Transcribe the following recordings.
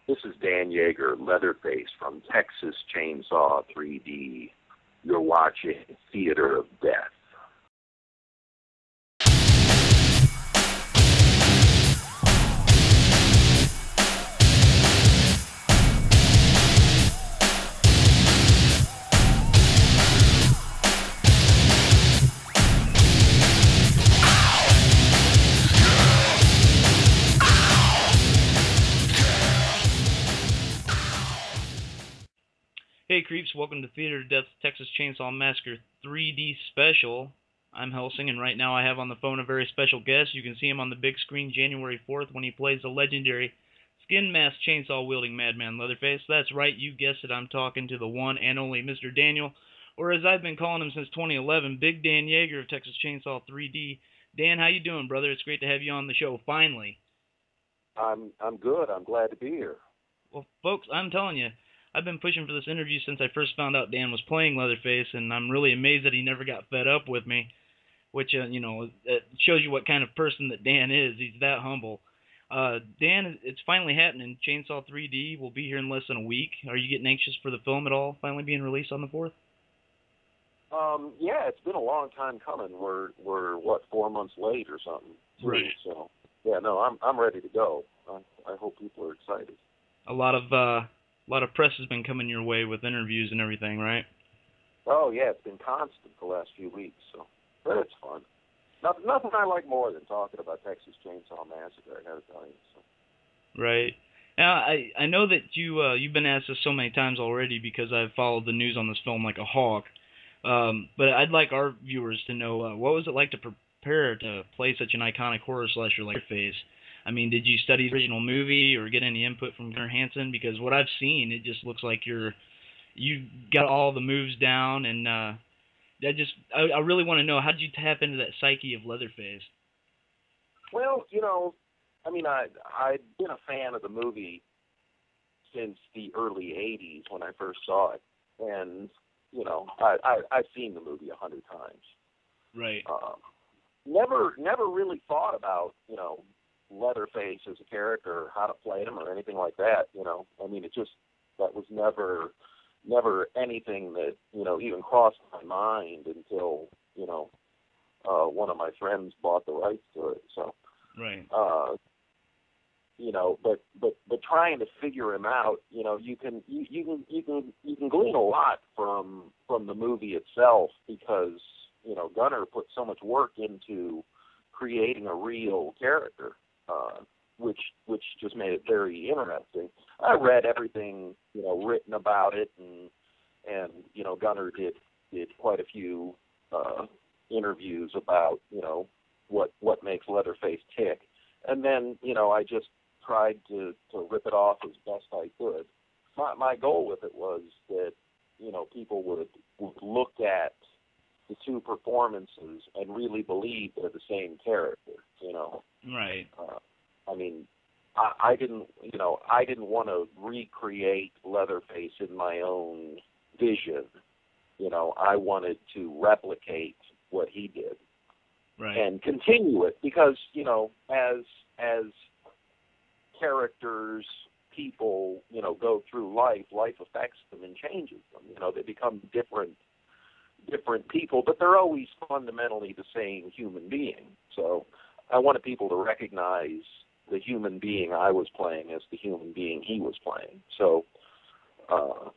This is Dan Yeager, Leatherface from Texas Chainsaw 3D. You're watching Theater of Death. Hey creeps, welcome to Theater of Death Texas Chainsaw Massacre 3D Special. I'm Helsing, and right now I have on the phone a very special guest. You can see him on the big screen January 4th when he plays the legendary skin mask chainsaw-wielding madman Leatherface. That's right, you guessed it, I'm talking to the one and only Mr. Daniel, or as I've been calling him since 2011, Big Dan Yeager of Texas Chainsaw 3D. Dan, how you doing, brother? It's great to have you on the show, finally. I'm good. I'm glad to be here. Well, folks, I'm telling you, I've been pushing for this interview since I first found out Dan was playing Leatherface, and I'm really amazed that he never got fed up with me, which, it shows you what kind of person that Dan is. He's that humble. Dan, it's finally happening. Chainsaw 3D will be here in less than a week. Are you getting anxious for the film at all, finally being released on the 4th? Yeah, it's been a long time coming. We're 4 months late or something. Right. So, yeah, no, I'm ready to go. I hope people are excited. A lot of press has been coming your way with interviews and everything, right? Oh, yeah, it's been constant the last few weeks, so but it's fun. Nothing I like more than talking about Texas Chainsaw Massacre, I gotta tell you. So. Right. Now, I know that you've been asked this so many times already because I've followed the news on this film like a hawk, but I'd like our viewers to know, what was it like to prepare to play such an iconic horror slasher like Leatherface? I mean, did you study the original movie or get any input from Gunnar Hansen? Because what I've seen, it just looks like you got all the moves down, and I really want to know, how did you tap into that psyche of Leatherface? Well, I mean, I'd been a fan of the movie since the early '80s when I first saw it, and I've seen the movie 100 times. Right. Never really thought about Leatherface as a character, how to play him or anything like that, I mean, that was never anything that, even crossed my mind until, one of my friends bought the rights to it. So, right. But trying to figure him out, you can glean a lot from the movie itself because, Gunnar put so much work into creating a real character. Which just made it very interesting. I read everything, written about it, and Gunnar did quite a few interviews about, what makes Leatherface tick. And then, I just tried to rip it off as best I could. My goal with it was that, people would look at the two performances and really believe they're the same character, Right. I mean, I didn't want to recreate Leatherface in my own vision. I wanted to replicate what he did, right, and continue it because, as characters, people, go through life affects them and changes them. They become different people, but they're always fundamentally the same human being. So I wanted people to recognize the human being I was playing as the human being he was playing. So, I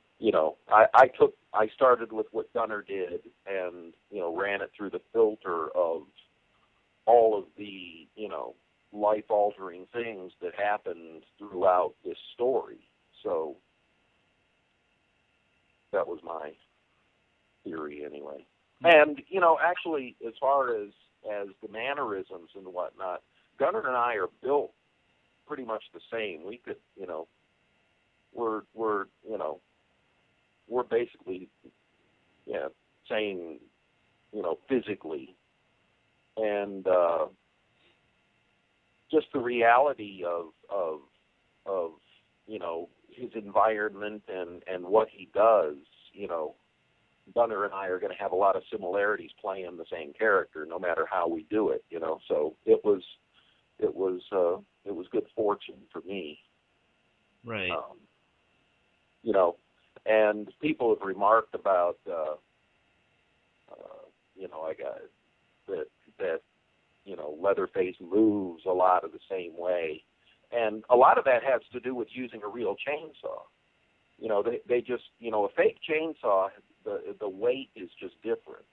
started with what Gunnar did and, ran it through the filter of all of the, life-altering things that happened throughout this story. So that was my theory anyway. And, actually, as far as the mannerisms and whatnot, Gunnar and I are built pretty much the same. We could, we're basically, same, physically. And just the reality of his environment and what he does, Gunnar and I are going to have a lot of similarities playing the same character, no matter how we do it. So it was good fortune for me. Right. You know, and people have remarked about, you know, that you know, Leatherface moves a lot of the same way, and a lot of that has to do with using a real chainsaw. You know, they just, you know, a fake chainsaw, the weight is just different.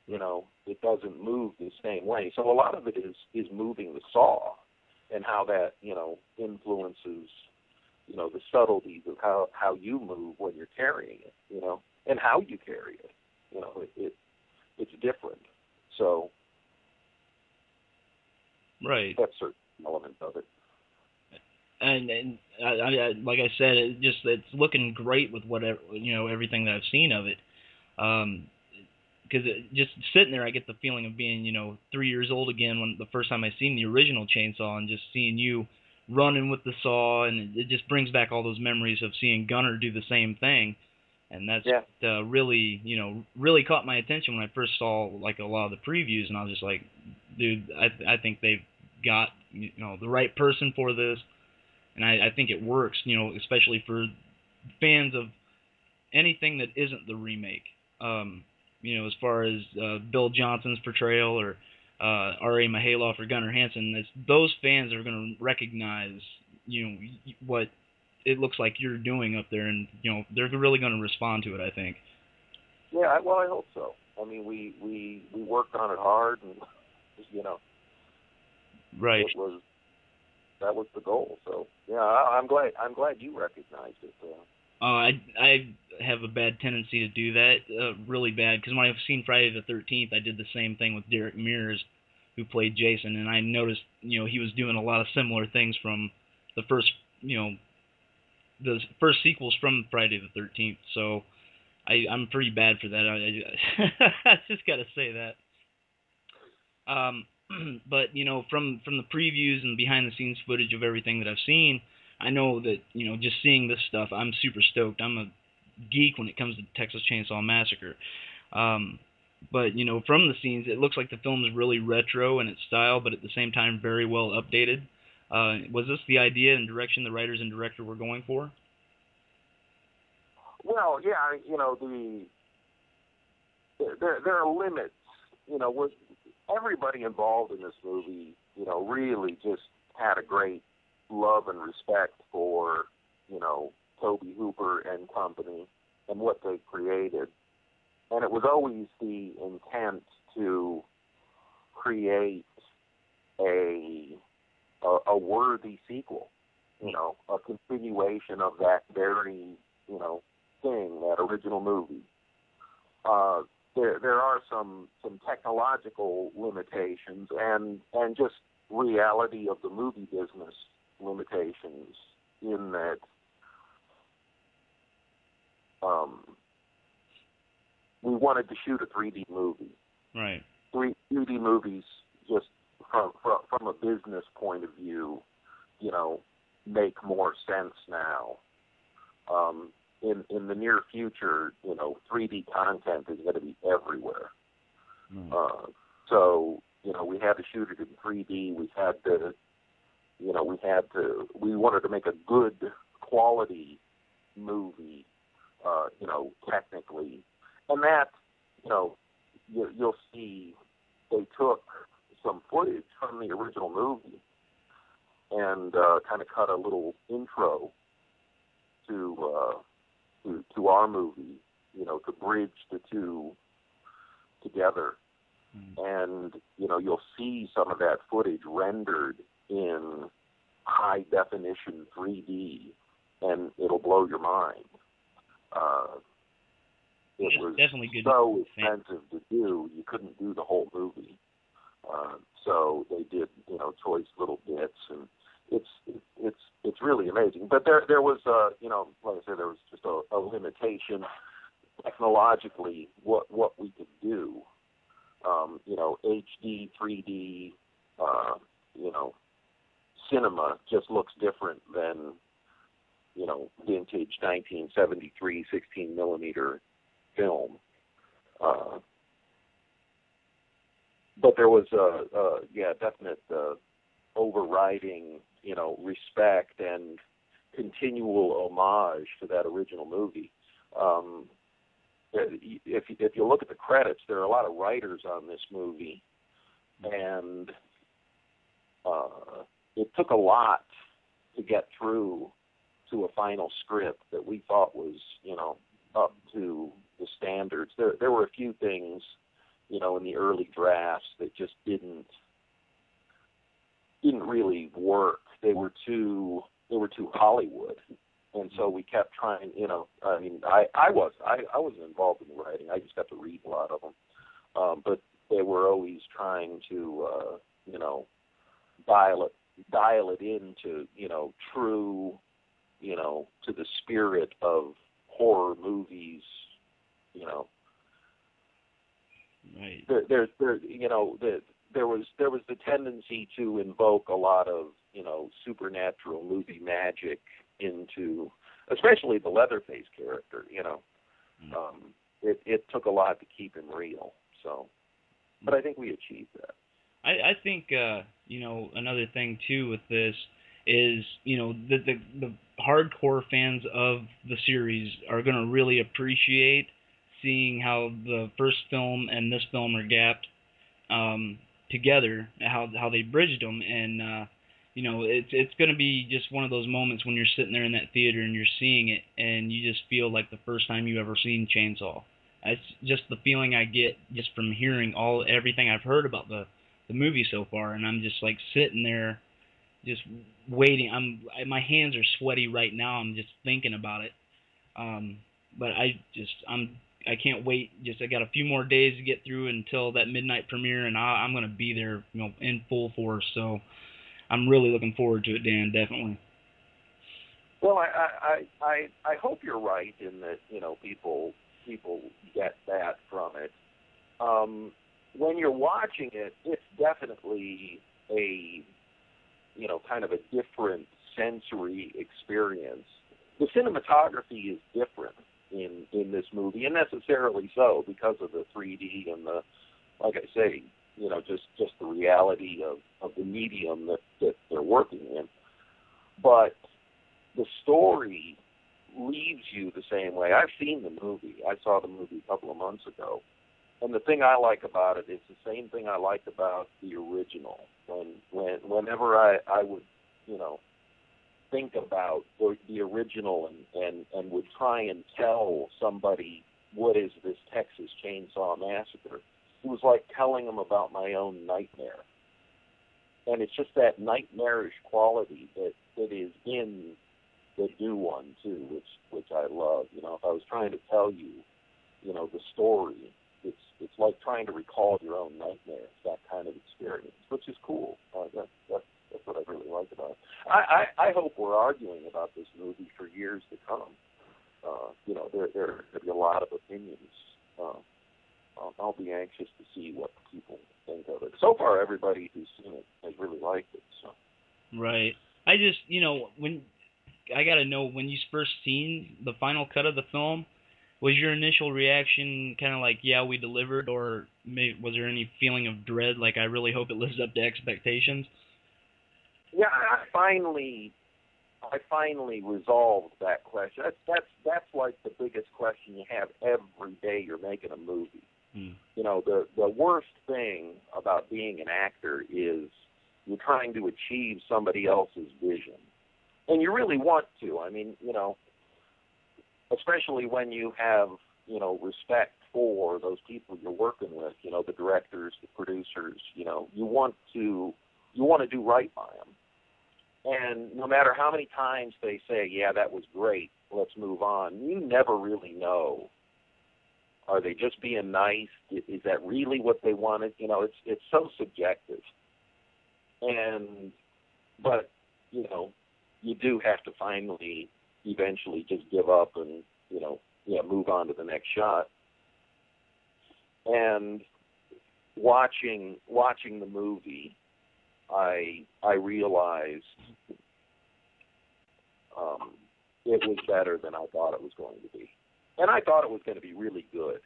You know, it doesn't move the same way. So a lot of it is moving the saw and how that, you know, influences, you know, the subtleties of how you move when you're carrying it, you know, and how you carry it. You know, it's different. So right. that's certain element of it. And I, like I said, it's looking great with whatever, you know, everything that I've seen of it. Because just sitting there, I get the feeling of being, you know, 3 years old again when the first time I seen the original chainsaw, and just seeing you running with the saw, and it just brings back all those memories of seeing Gunner do the same thing. And that's really, you know, really caught my attention when I first saw like a lot of the previews, and I was just like, dude, I think they've got, you know, the right person for this, and I think it works, you know, especially for fans of anything that isn't the remake. You know, as far as Bill Johnson's portrayal or R.A. Mahaloff or Gunnar Hansen, those fans are going to recognize, you know, what it looks like you're doing up there, and, you know, they're really going to respond to it, I think. Yeah, well, I hope so. I mean, we worked on it hard, and, you know, right. That was the goal. So yeah, I'm glad you recognized it. I have a bad tendency to do that, really bad, because when I've seen Friday the 13th, I did the same thing with Derek Mears, who played Jason, and I noticed, you know, he was doing a lot of similar things from the first, you know, the first sequels from Friday the 13th. So I'm pretty bad for that. I just got to say that. But, you know, from the previews and behind the scenes footage of everything that I've seen, I know that, you know, just seeing this stuff, I'm super stoked. I'm a geek when it comes to Texas Chainsaw Massacre. But, you know, from the scenes, it looks like the film is really retro in its style, but at the same time very well updated. Was this the idea and direction the writers and director were going for? Well, yeah, you know, there are limits. You know, with everybody involved in this movie, you know, really just had a great love and respect for, you know, Tobe Hooper and company and what they created. And it was always the intent to create a worthy sequel, you know, a continuation of that very, you know, thing, that original movie. There are some technological limitations and just reality of the movie business limitations in that we wanted to shoot a 3D movie. Right. 3D movies, just from a business point of view, you know, make more sense now. In the near future, you know, 3D content is going to be everywhere. So, you know, we had to shoot it in 3D. We wanted to make a good quality movie, you know, technically. And that, you know, you'll see they took some footage from the original movie and kind of cut a little intro to our movie, you know, to bridge the two together. And, you know, you'll see some of that footage rendered in high definition 3D, and it'll blow your mind. It was definitely good, so expensive to do, you couldn't do the whole movie. So they did, you know, choice little bits, and it's really amazing. But there was, you know, like I said, there was just a limitation technologically what we could do. You know, HD, 3D, you know, cinema just looks different than, you know, vintage 1973 16 millimeter film. But there was definite overriding, you know, respect and continual homage to that original movie. If you look at the credits, there are a lot of writers on this movie, and it took a lot to get through to a final script that we thought was, up to the standards. There were a few things, in the early drafts that just didn't really work. They were too Hollywood. And so we kept trying, I wasn't involved in the writing. I just got to read a lot of them. But they were always trying to, dial it into, true, to the spirit of horror movies, Right. There was the tendency to invoke a lot of, supernatural movie magic into, especially the Leatherface character, it took a lot to keep him real. So, but I think we achieved that. I think, another thing too with this is, the hardcore fans of the series are going to really appreciate seeing how the first film and this film are gapped together, how they bridged them, and it's going to be just one of those moments when you're sitting there in that theater and you're seeing it, and you just feel like the first time you've ever seen Chainsaw. That's just the feeling I get just from hearing everything I've heard about the movie so far, and I'm just like sitting there, just waiting. My hands are sweaty right now. I'm just thinking about it. But I can't wait. I got a few more days to get through until that midnight premiere, and I'm going to be there, in full force. So I'm really looking forward to it, Dan. Definitely. Well, I hope you're right in that, people get that from it. When you're watching it, it's definitely a, kind of a different sensory experience. The cinematography is different in this movie, and necessarily so because of the 3D and the, like I say, just the reality of the medium that they're working in. But the story leaves you the same way. I've seen the movie. I saw the movie a couple of months ago. And the thing I like about it is the same thing I liked about the original. Whenever I would, think about the original and would try and tell somebody what is this Texas Chainsaw Massacre, it was like telling them about my own nightmare. And it's just that nightmarish quality that is in the new one too, which I love. If I was trying to tell you, the story, it's like trying to recall your own nightmare. It's that kind of experience, which is cool. That's what I really like about it. I hope we're arguing about this movie for years to come. There could be a lot of opinions. I'll be anxious to see what people think of it. So far, everybody who's seen it has really liked it. So. Right. I just, I got to know, when you first seen the final cut of the film, was your initial reaction kind of like, yeah, we delivered, or was there any feeling of dread, like I really hope it lives up to expectations? Yeah, I finally resolved that question. That's like the biggest question you have every day you're making a movie. The worst thing about being an actor is you're trying to achieve somebody else's vision, and you really want to. I mean, especially when you have, respect for those people you're working with, the directors, the producers, you want to do right by them. And no matter how many times they say, yeah, that was great, let's move on, you never really know. Are they just being nice? Is that really what they wanted? It's so subjective. But you do have to eventually just give up and, move on to the next shot. And watching the movie, I realized it was better than I thought it was going to be. And I thought it was going to be really good.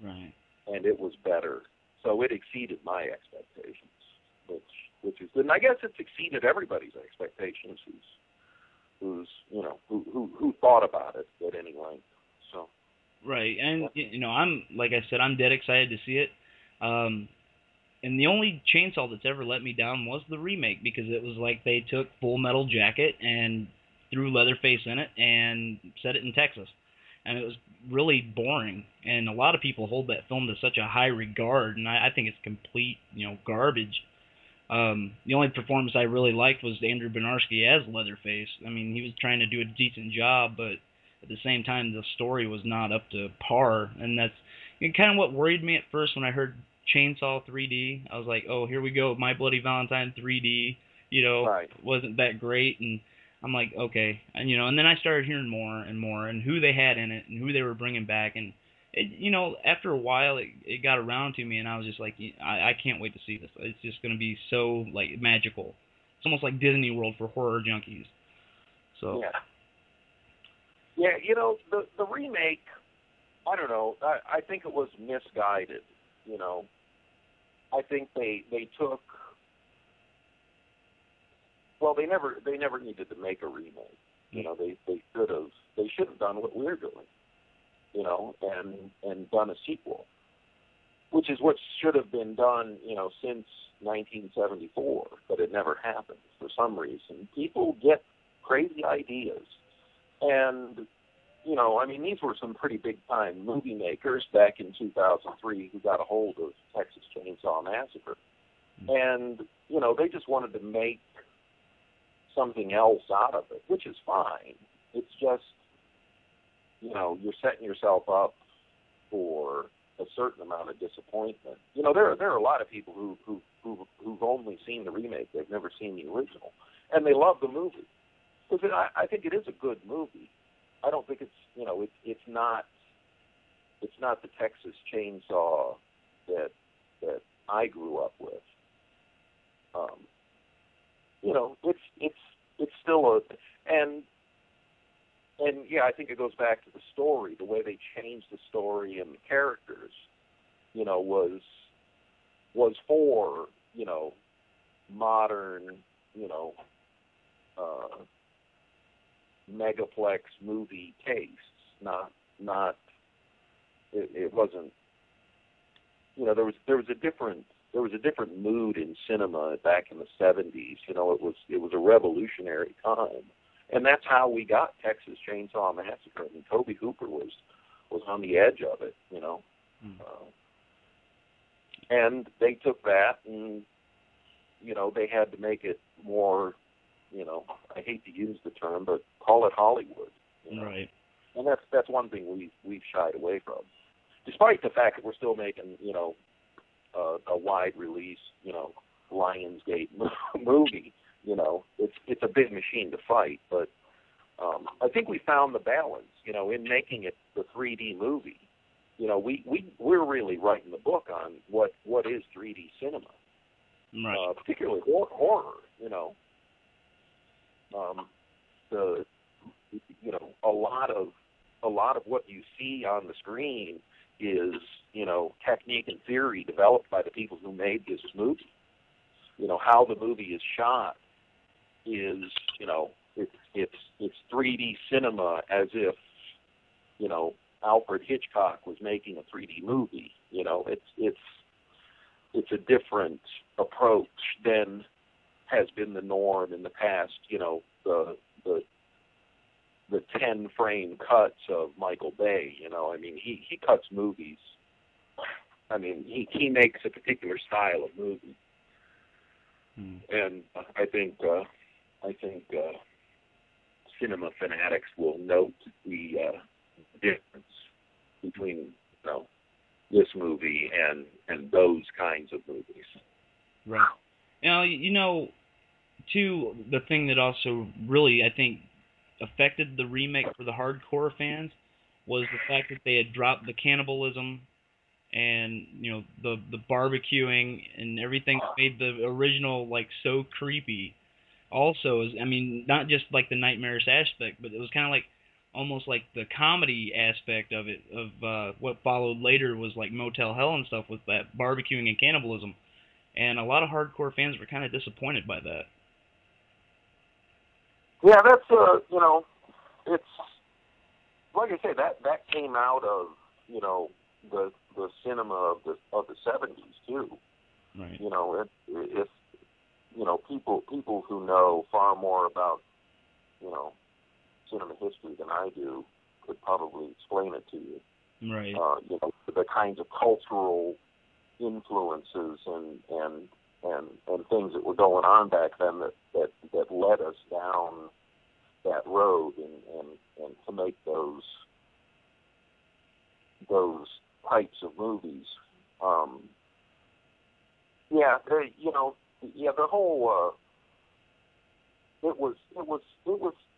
Right. And it was better. So it exceeded my expectations, which is good. And I guess it's exceeded everybody's expectations who thought about it at any length. So. Right, and I'm like I said, I'm dead excited to see it. And the only Chainsaw that's ever let me down was the remake, because it was like they took Full Metal Jacket and threw Leatherface in it and set it in Texas. And it was really boring. And a lot of people hold that film to such a high regard, and I think it's complete, garbage. The only performance I really liked was Andrew Bernarski as Leatherface. I mean, he was trying to do a decent job, but at the same time, the story was not up to par. And that's kind of what worried me at first when I heard Chainsaw 3D. I was like, oh, here we go, My Bloody Valentine 3D. Right. Wasn't that great, and I'm like, okay, and then I started hearing more and more, and who they had in it, and who they were bringing back, and it, after a while, it got around to me, and I was just like, I can't wait to see this. It's just going to be so like magical. It's almost like Disney World for horror junkies. So yeah, the remake, I don't know. I think it was misguided. I think they took. Well, they never needed to make a remake. They should have done what we're doing, and done a sequel, which is what should have been done, since 1974, but it never happened for some reason. People get crazy ideas, and these were some pretty big-time movie makers back in 2003 who got a hold of Texas Chainsaw Massacre. And, they just wanted to make something else out of it, which is fine. It's just, you're setting yourself up for a certain amount of disappointment. There are a lot of people who've only seen the remake. They've never seen the original. And they love the movie. Because I think it is a good movie. I don't think it's it's not the Texas Chainsaw that I grew up with. It's still and yeah, I think it goes back to the story, the way they changed the story and the characters, was for modern megaplex movie tastes, not it wasn't, there was a different mood in cinema back in the 70s. It was a revolutionary time, and that's how we got Texas Chainsaw Massacre. And Tobe Hooper was on the edge of it, and they took that and they had to make it more. I hate to use the term, but call it Hollywood. Right. And that's one thing we've shied away from, despite the fact that we're still making a wide release Lionsgate movie. It's a big machine to fight, but I think we found the balance. In making it the 3D movie. We're really writing the book on what is 3D cinema, right. Particularly horror. A lot of what you see on the screen is, technique and theory developed by the people who made this movie. How the movie is shot is, it's 3D cinema, as if, Alfred Hitchcock was making a 3D movie. It's a different approach than has been the norm in the past. The 10-frame cuts of Michael Bay. He cuts movies. He makes a particular style of movie, and I think cinema fanatics will note the difference between this movie and those kinds of movies. Right. Now, too, the thing that also really, I think, affected the remake for the hardcore fans was the fact that they had dropped the cannibalism and the barbecuing and everything that made the original so creepy. Also, not just like the nightmarish aspect, but it was kind of like almost like the comedy aspect of it. Of what followed later was like Motel Hell and stuff with that barbecuing and cannibalism, and a lot of hardcore fans were kind of disappointed by that. Yeah, that's it's like I say, that came out of the cinema of the '70s too. Right. If people who know far more about cinema history than I do could probably explain it to you. Right. The kinds of cultural influences and things that were going on back then that led us down that road and to make those types of movies. The whole it was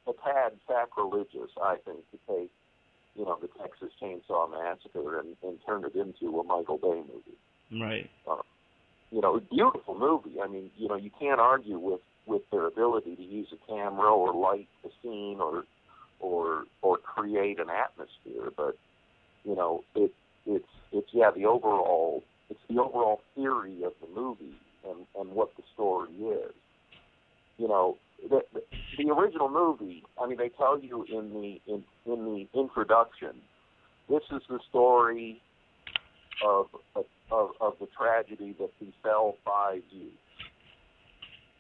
a tad sacrilegious, I think, to take the Texas Chainsaw Massacre and turn it into a Michael Bay movie. Right. A beautiful movie. I mean, you can't argue with their ability to use a camera or light a scene or create an atmosphere, but it's the overall theory of the movie and what the story is. The original movie, I mean, they tell you in the introduction, this is the story of the tragedy that befell 5 youths.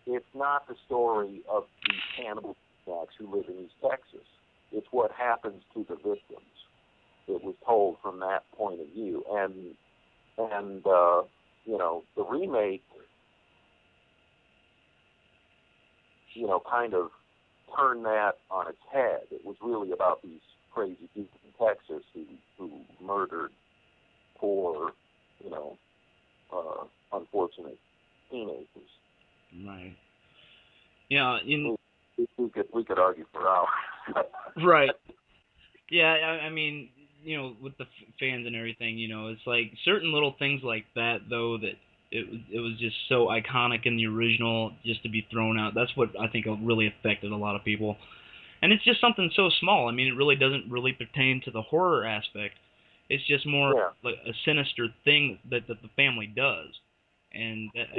It's not the story of these cannibal maniacs who live in East Texas. It's what happens to the victims. It was told from that point of view, and the remake, kind of turned that on its head. It was really about these crazy people in Texas who murdered poor, unfortunate teenagers. Right. Yeah. We could argue for hours. Right. Yeah. I mean, with the fans and everything, it's like certain little things like that, though, that it was just so iconic in the original, just to be thrown out. That's what I think really affected a lot of people. And it's just something so small. I mean, it really doesn't really pertain to the horror aspect. It's just more like a sinister thing that the family does, and that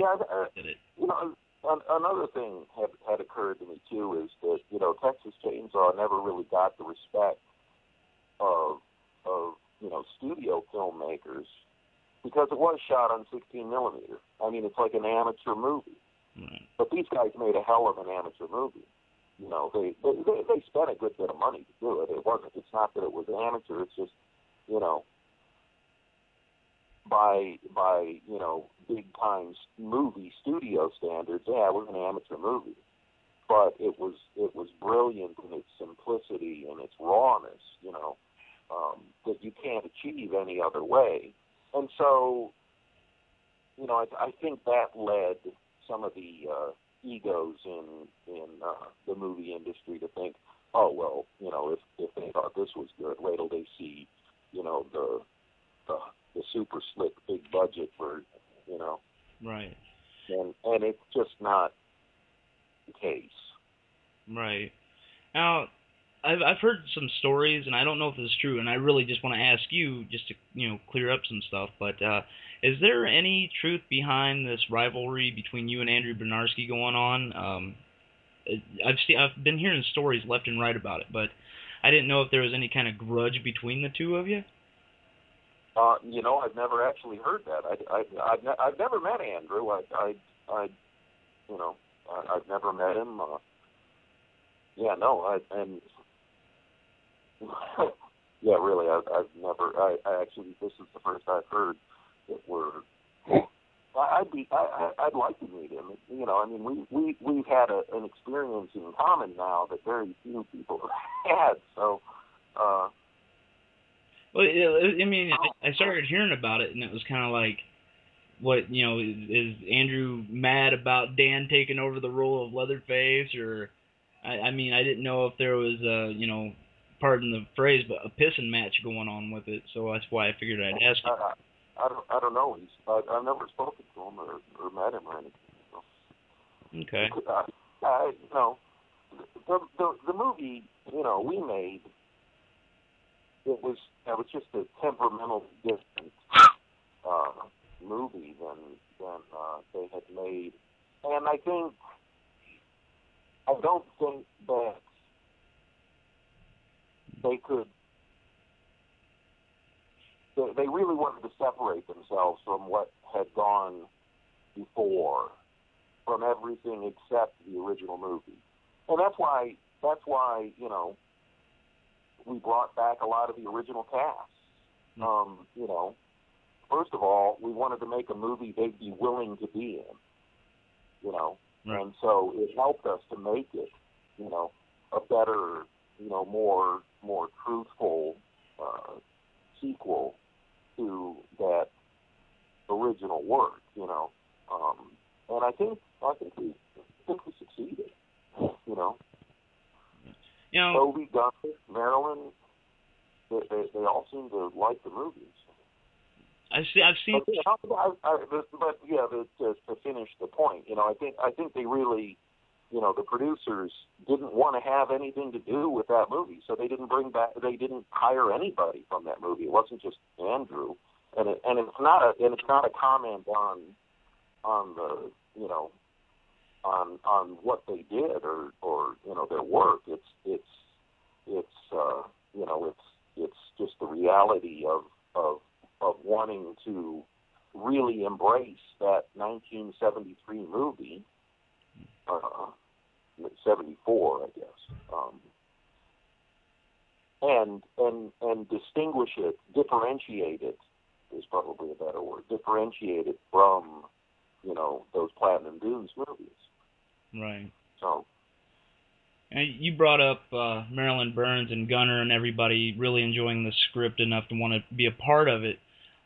did it. Another thing had occurred to me too is that Texas Chainsaw never really got the respect of studio filmmakers because it was shot on 16 millimeter. I mean, it's like an amateur movie, right. But these guys made a hell of an amateur movie. They spent a good bit of money to do it. It's not that it was amateur. It's just by big time movie studio standards, yeah, it was an amateur movie, but it was brilliant in its simplicity and its rawness, that you can't achieve any other way. And so, I think that led some of the egos in the movie industry to think, oh well, if they thought this was good, wait till they see, the super slick big budget version, Right. And it's just not the case. Right. Now, I've heard some stories, and I don't know if this is true, and I really just want to ask you just to clear up some stuff. But is there any truth behind this rivalry between you and Andrew Bernarski going on? I've been hearing stories left and right about it, but I didn't know if there was any kind of grudge between the two of you. I've never actually heard that. I've never met Andrew. I've never met him. Really, I've never. I actually, this is the first I've heard that we're. I'd like to meet him. I mean, we've had an experience in common now that very few people have had. So. Well, I mean, I started hearing about it, and it was kind of like, what, is Andrew mad about Dan taking over the role of Leatherface, or, I mean, I didn't know if there was a, pardon the phrase, but a pissing match going on with it, so that's why I figured I'd ask you. I don't know. I've never spoken to him or met him or anything. So. Okay. The movie, we made. It was just a temperamental different movie than they had made, and I think I don't think that they could. They really wanted to separate themselves from what had gone before, from everything except the original movie, and that's why we brought back a lot of the original cast. First of all, we wanted to make a movie they'd be willing to be in, right. And so it helped us to make it, a better, more truthful sequel to that original work, and I think we succeeded, Toby, Gunner, Marilyn, they all seem to like the movies. I've seen. But to finish the point, I think they really, the producers didn't want to have anything to do with that movie, so they didn't hire anybody from that movie. It wasn't just Andrew, and it's not a comment on the on what they did or their work. It's just the reality of wanting to really embrace that 1973 movie, 74, I guess, and distinguish it, differentiate it is probably a better word. Differentiate it from those Platinum Dunes movies. Right. So. And you brought up Marilyn Burns and Gunner and everybody really enjoying the script enough to want to be a part of it.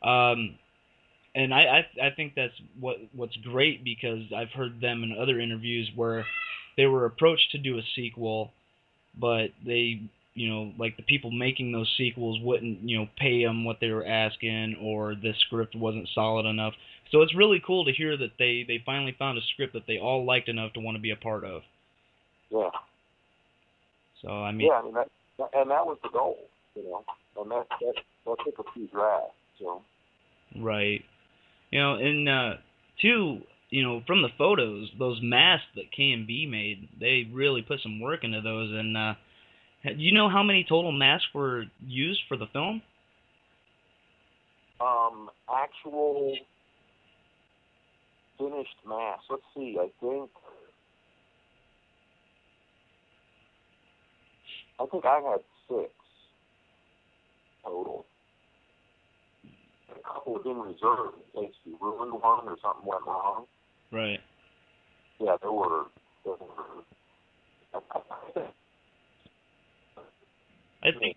And I think that's what's great, because I've heard them in other interviews where they were approached to do a sequel, but they, like the people making those sequels wouldn't, pay them what they were asking, or the script wasn't solid enough. So it's really cool to hear that they finally found a script that they all liked enough to want to be a part of. Yeah. So I mean. Yeah, that was the goal, and that took a few drafts, Right. And two, from the photos, those masks that K&B made, they really put some work into those. And do you know how many total masks were used for the film? Actual finished masks. Let's see. I think I had 6 total. A couple in reserve in case you ruined one or something went wrong. Right. Yeah, there were I think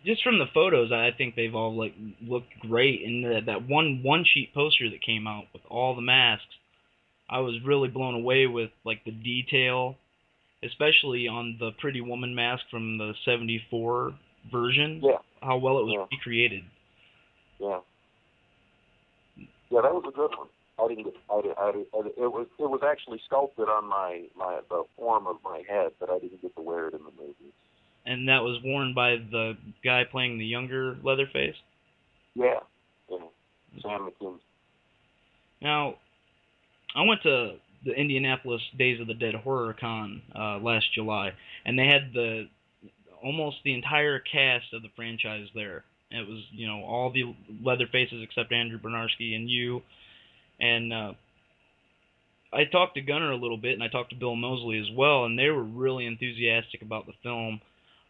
just from the photos, I think they've all looked great. And that one sheet poster that came out with all the masks, I was really blown away with the detail, especially on the Pretty Woman mask from the '74 version. Yeah. How well it was recreated. Yeah. Yeah, that was a good one. It was actually sculpted on the form of my head, but I didn't get to wear it in the movie. And that was worn by the guy playing the younger Leatherface? Yeah. Sam McKinsey. Now, I went to the Indianapolis Days of the Dead Horror Con last July, and they had almost the entire cast of the franchise there. It was, all the Leatherfaces except Andrew Bernarski and you. And I talked to Gunner a little bit, and I talked to Bill Moseley as well, and they were really enthusiastic about the film.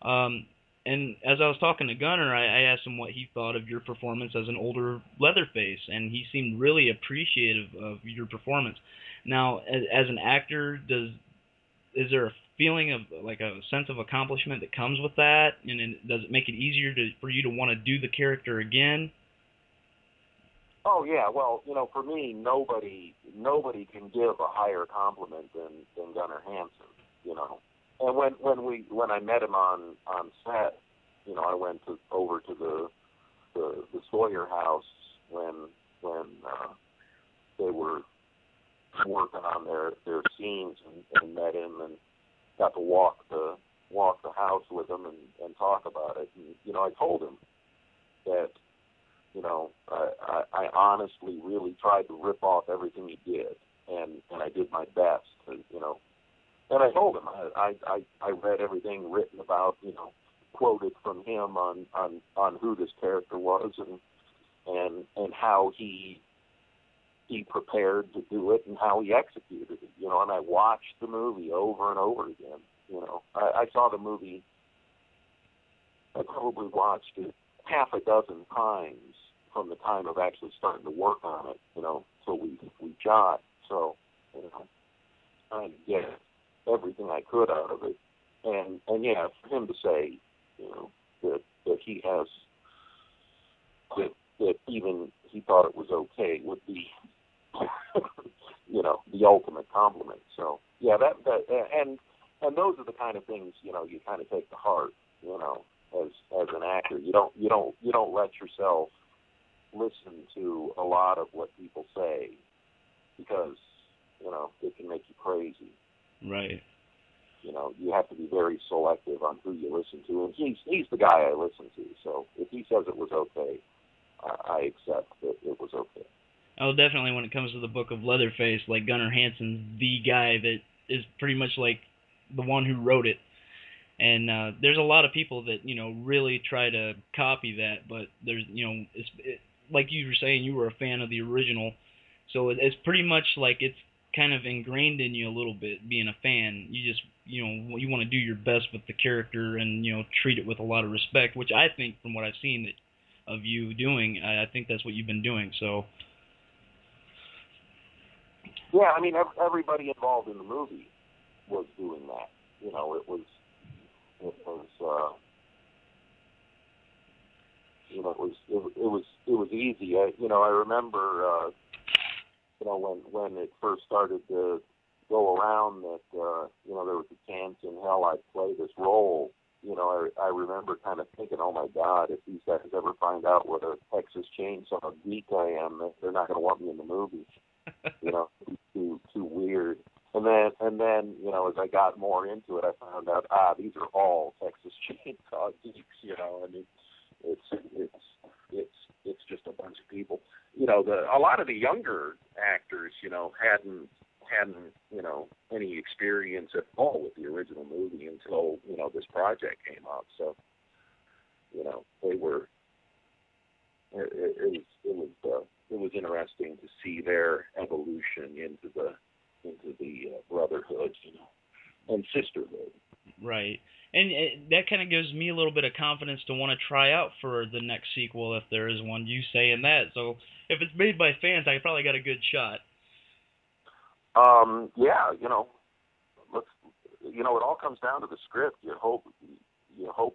And as I was talking to Gunner, I asked him what he thought of your performance as an older Leatherface, and he seemed really appreciative of your performance. Now, as an actor, is there a feeling of a sense of accomplishment that comes with that, and does it make it easier for you to want to do the character again? Oh yeah, well, for me, nobody can give a higher compliment than Gunnar Hansen, And when I met him on set, I went over to the Sawyer house when they were working on their scenes and met him and got to walk the house with him and talk about it. And I told him that I honestly really tried to rip off everything he did, and I did my best to you know. And I told him I read everything written about, you know, quoted from him on who this character was and how he prepared to do it and how he executed it, you know. And I watched the movie over and over again, you know. I saw the movie. I probably watched it half a dozen times from the time of actually starting to work on it, you know, till we shot. So, you know, trying to get everything I could out of it. And yeah, for him to say, you know, that he has, that even he thought it was okay would be, you know, the ultimate compliment. So, yeah, and those are the kind of things, you know, you kind of take to heart, you know, as an actor. You don't let yourself listen to a lot of what people say because, you know, it can make you crazy. Right. You know, you have to be very selective on who you listen to, and he's the guy I listen to. So if he says it was okay, I accept that it was okay. Oh, definitely. When it comes to the Book of Leatherface, like Gunnar Hansen's the guy that is pretty much like the one who wrote it. And there's a lot of people that, you know, really try to copy that, but there's, you know, like you were saying, you were a fan of the original, so it's pretty much like it's kind of ingrained in you a little bit, being a fan. You just, you know, you want to do your best with the character and, you know, treat it with a lot of respect, which I think, from what I've seen of you doing, I think that's what you've been doing, so. Yeah, I mean, everybody involved in the movie was doing that. You know, it was you know, it was easy. You know, I remember, you know, when it first started to go around that, you know, there was a chance in hell I'd play this role. You know, I remember kind of thinking, oh my God, if these guys ever find out what a Texas Chainsaw geek I am, they're not going to want me in the movie. You know, too weird. And then, you know, as I got more into it, I found out, these are all Texas Chainsaw geeks, you know, and it's just a bunch of people. You know, a lot of the younger actors, you know, hadn't, you know, any experience at all with the original movie until, you know, this project came out. So, you know, they were, it was interesting to see their evolution into the brotherhood, you know, and sisterhood. Right. And that kind of gives me a little bit of confidence to want to try out for the next sequel, if there is one, you saying that. So if it's made by fans, I probably got a good shot. Yeah, you know, you know, it all comes down to the script. You hope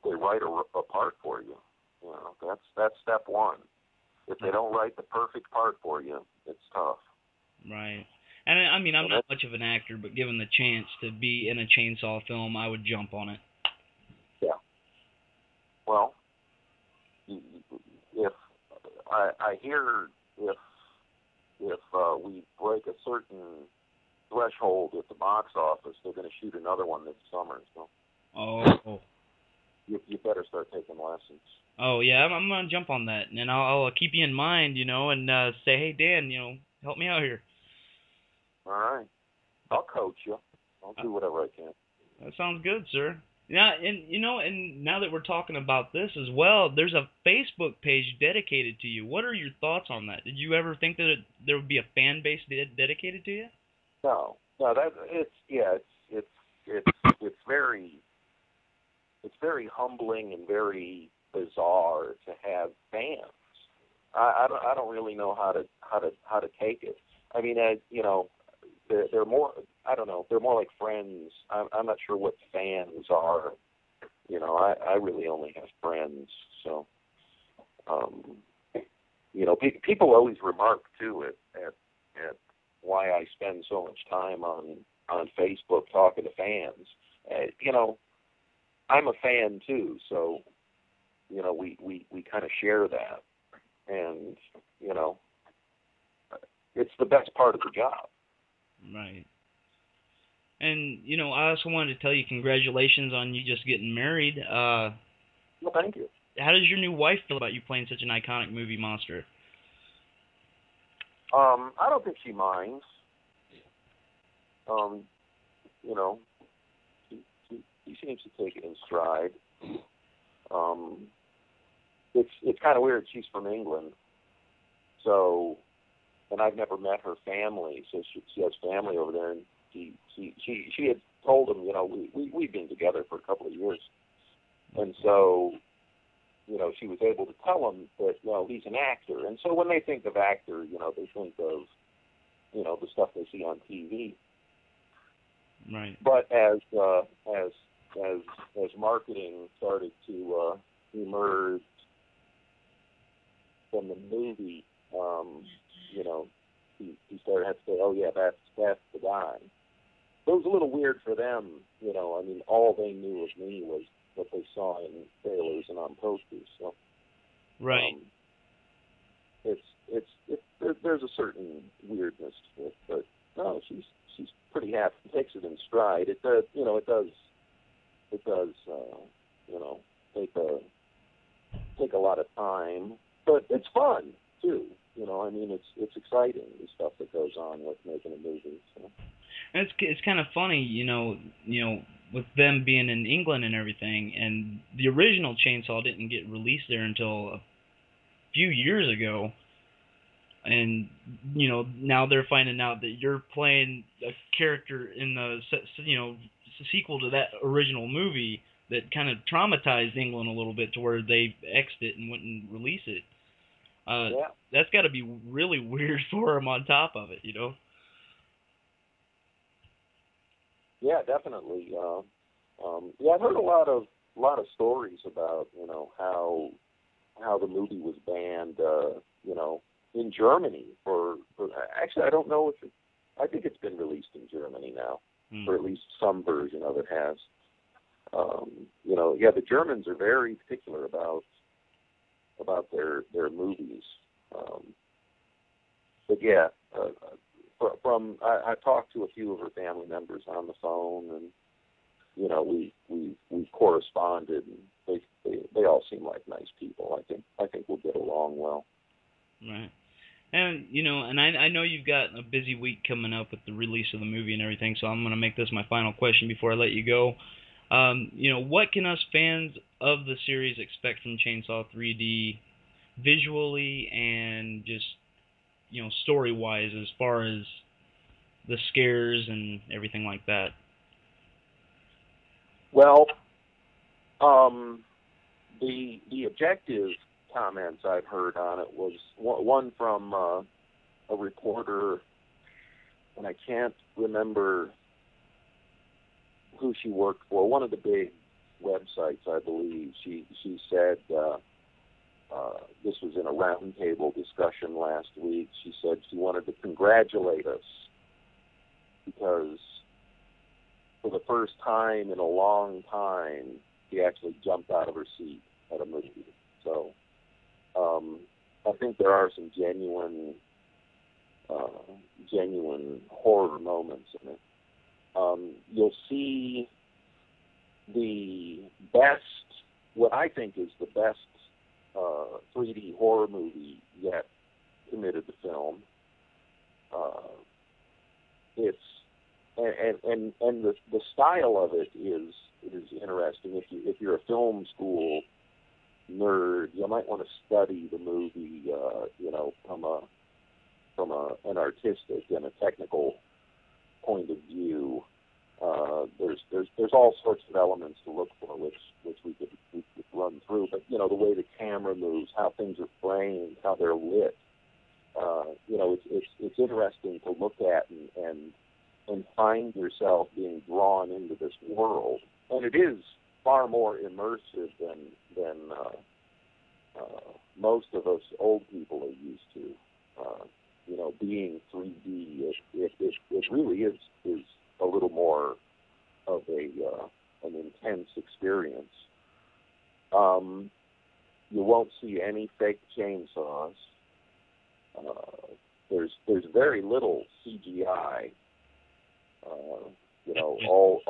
they write a part for you. You know, that's step one. If they don't write the perfect part for you, it's tough. Right. And I mean, I'm not much of an actor, but given the chance to be in a chainsaw film, I would jump on it. Yeah. Well, if I hear if we break a certain threshold at the box office, they're going to shoot another one this summer. So. Oh. You better start taking lessons. Oh yeah, I'm going to jump on that, and I'll keep you in mind, you know, and say, hey Dan, you know, help me out here. All right. I'll coach you. I'll do whatever I can. That sounds good, sir. Yeah, and you know, and now that we're talking about this as well, there's a Facebook page dedicated to you. What are your thoughts on that? Did you ever think that there would be a fan base dedicated to you? No, it's very humbling and very bizarre to have fans. I don't really know how to take it. I mean, you know, they're more, I don't know, they're more like friends. I'm not sure what fans are. You know, I really only have friends. So, you know, people always remark too at why I spend so much time on Facebook talking to fans. You know, I'm a fan too, so, you know, we kind of share that, and, you know, it's the best part of the job. Right. And, you know, I also wanted to tell you congratulations on you just getting married. Well, thank you. How does your new wife feel about you playing such an iconic movie monster? I don't think she minds. you know, he seems to take it in stride. It's kind of weird. She's from England, so, and I've never met her family. So she has family over there, and she had told him, you know, we've been together for a couple of years, and so, you know, she was able to tell him that, well, he's an actor, and so when they think of actor, you know, they think of, you know, the stuff they see on TV. Right. But as marketing started to emerge from the movie, you know, he started to have to say, oh yeah, that's the guy. It was a little weird for them, you know. I mean, all they knew of me was what they saw in trailers and on posters. So, right. There's a certain weirdness to it, but no, she's pretty happy. Takes it in stride. It does, you know, it does, you know, take a lot of time, but it's fun too. You know, I mean, it's exciting, the stuff that goes on with making a movie. So. And it's kind of funny, you know, with them being in England and everything, and the original Chainsaw didn't get released there until a few years ago. And, you know, now they're finding out that you're playing a character in the, you know, sequel to that original movie that kind of traumatized England a little bit to where they X'd it and wouldn't release it. Yeah. That's got to be really weird for them on top of it, you know? Yeah, definitely. Yeah, I've heard a lot of stories about, you know, how the movie was banned, you know, in Germany for actually, I don't know if I think it's been released in Germany now, or at least some version of it has. You know, yeah, the Germans are very particular about their movies. But yeah, I talked to a few of her family members on the phone, and you know, we corresponded, and they all seem like nice people. I think we'll get along well. Right. And, you know, and I know you've got a busy week coming up with the release of the movie and everything, so I'm going to make this my final question before I let you go. You know, what can us fans of the series expect from Chainsaw 3D visually and just, you know, story-wise as far as the scares and everything like that? Well, the objective comments I've heard on it was one from a reporter, and I can't remember who she worked for, one of the big websites, I believe. She said, this was in a roundtable discussion last week, she said she wanted to congratulate us because for the first time in a long time, she actually jumped out of her seat at a movie. So I think there are some genuine horror moments in it. You'll see the best, what I think is the best 3D horror movie yet committed to film. It's and the style of it is interesting. If you're a film school nerd, you might want to study the movie, you know, from an artistic and a technical point of view. There's all sorts of elements to look for, which we could run through. But you know, the way the camera moves, how things are framed, how they're lit. You know, it's interesting to look at and find yourself being drawn into this world. And it is far more immersive than most of us old people are used to. You know, being 3D, it really is a little more of an intense experience. You won't see any fake chainsaws. There's very little CGI. You know, all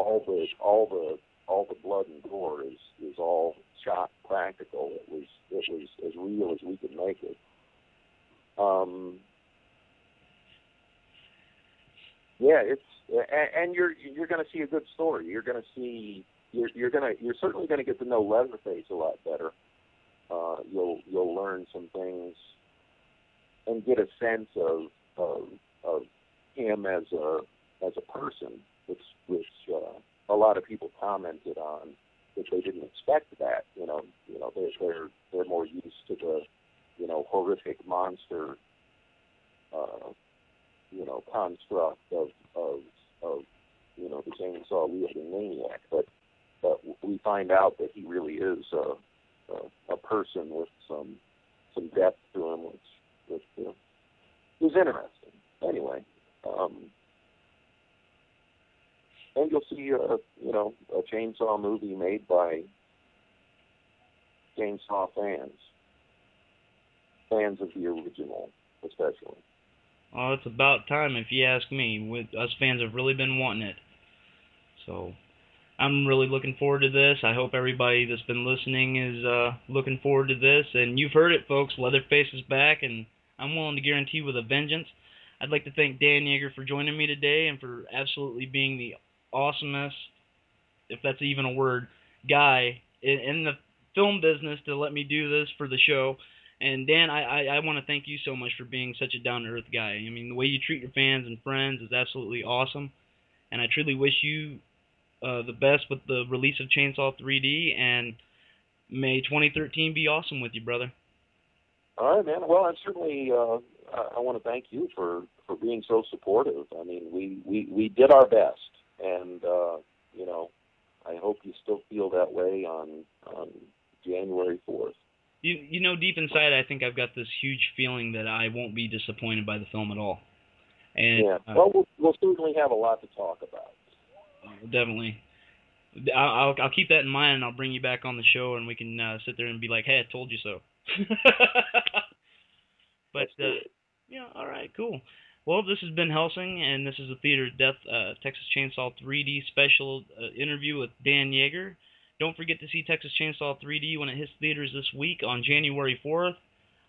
the blood and gore is all shot practical. It was as real as we could make it. Yeah, and you're going to see a good story. You're going to see you're certainly going to get to know Leatherface a lot better. You'll learn some things and get a sense of him as a person, which a lot of people commented on that they didn't expect that. They're more used to the horrific monster construct of the chainsaw wielding maniac, but we find out that he really is a person with some depth to him, which is interesting. Anyway, and you'll see a chainsaw movie made by chainsaw fans of the original, especially. Oh, it's about time, if you ask me. Us fans have really been wanting it. So I'm really looking forward to this. I hope everybody that's been listening is looking forward to this. And you've heard it, folks. Leatherface is back, and I'm willing to guarantee with a vengeance. I'd like to thank Dan Yeager for joining me today and for absolutely being the awesomest, if that's even a word, guy in the film business to let me do this for the show. And Dan, I want to thank you so much for being such a down-to-earth guy. I mean, the way you treat your fans and friends is absolutely awesome. And I truly wish you the best with the release of Chainsaw 3D, and may 2013 be awesome with you, brother. All right, man. Well, I certainly I want to thank you for being so supportive. I mean, we did our best, and I hope you still feel that way on January 4th. You know, deep inside, I think I've got this huge feeling that I won't be disappointed by the film at all. And yeah. Well, we'll certainly have a lot to talk about. Definitely. I'll keep that in mind, and I'll bring you back on the show, and we can sit there and be like, hey, I told you so. But, yeah, all right, cool. Well, this has been Helsing, and this is the Theater of Death Texas Chainsaw 3D special interview with Dan Yeager. Don't forget to see Texas Chainsaw 3D when it hits theaters this week on January 4th.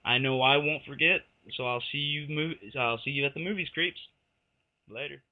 I know I won't forget, so I'll see you at the movies, creeps. Later.